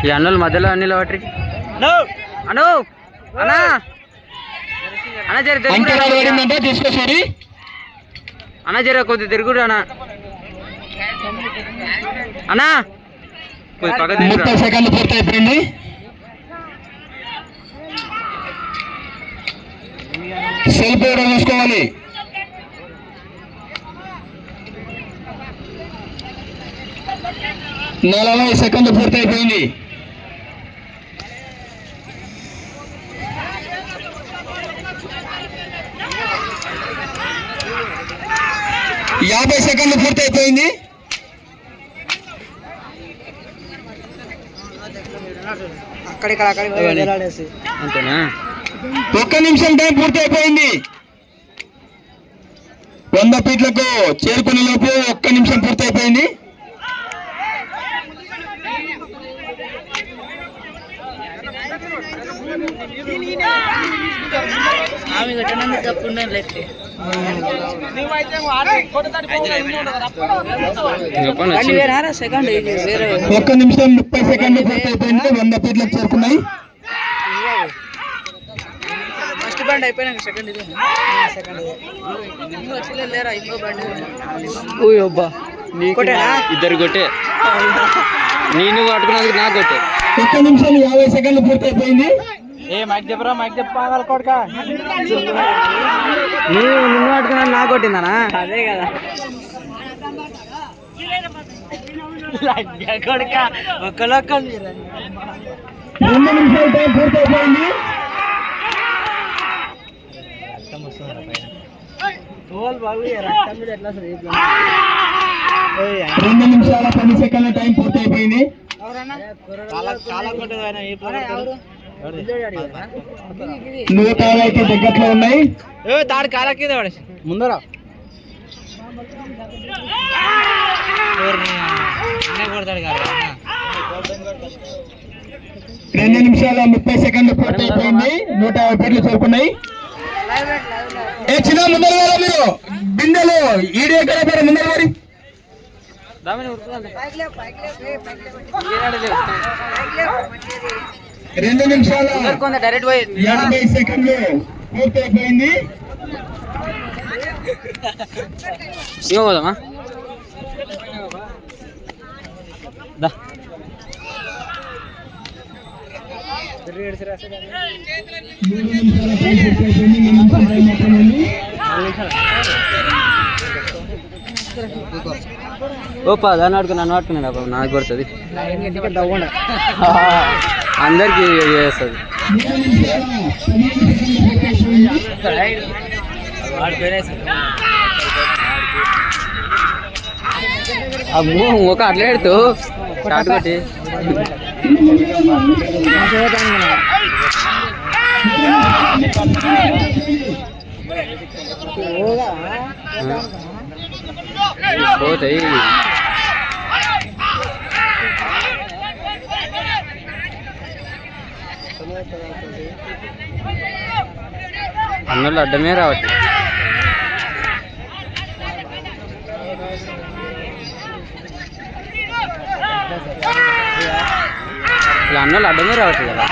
ఈ అన్నుల మధ్యలో అన్ని వాటి అను అన్నా అన్న జర తీసుకోసారి అన్న జర కొద్ది తిరుగుడు అన్న అన్నా కొద్ది పక్క 30 సెకండ్లు పూర్తి అయిపోయింది. సెల్ఫ్ ఎవరో చూసుకోవాలి. నలభై సెకండ్లు పూర్తి అయిపోయింది. యాభై సెకండ్లు పూర్తి అయిపోయింది. అంతేనా? 1 నిమిషం టైం పూర్తి అయిపోయింది. 100 ఫీట్లకు చేరుకునే లోపు 1 నిమిషం పూర్తి అయిపోయింది. ఒక్క నిమిషం 30 సెకండ్లు పూర్తి అయిపోయింది. 100 ఫీట్లకు చేరుకున్నాయి. ఫస్ట్ బండి అయిపోయినాక సెకండ్ ఇది లేరా ఇంకో బండి ఇద్దరు కొట్టే నేను పట్టుకున్నందుకు నాకు కొట్టే. 1 నిమిషం 50 సెకండ్లు పూర్తి అయిపోయింది. మైక్ చెప్పరా మైక్ చెప్పాలి కొడుక నిన్ను పట్టుకున్నా నాకు కొట్టిందనా? అదే కదా కొడుక ఒక్కలొక్క 2 నిమిషాల టైం పూర్తి అయిపోయింది. 2 నిమిషాల 10 సెకండ్ల టైం పూర్తి అయిపోయింది. 150కి దగ్గరలో ఉన్నాయి. తాడు కాల కింద ముందర 2 నిమిషాల 30 సెకండ్లు పూర్తి అయిపోయింది. 150 ఫీట్లు చేరుకున్నాయి. చిన్న ముందర మీరు బిందెలు ఈడే కదా ముందర మరి 2 నిమిషాల 50 సెకండ్లు పూర్తి అయిపోయింది. పోదామా? ఓపా దాన్ని ఆడుకుని నన్ను ఆడుకున్నాడు నాకు కొడుతుంది. అందరికి చేస్తుంది. అమ్మో ఒక అట్లా ఎడుతూ షార్ట్ కొట్టి పోతాయి. అన్నులు అడ్డమే రావట్లేదు. ఇలా అన్నులు అడ్డమే రావట్లేదు కదా.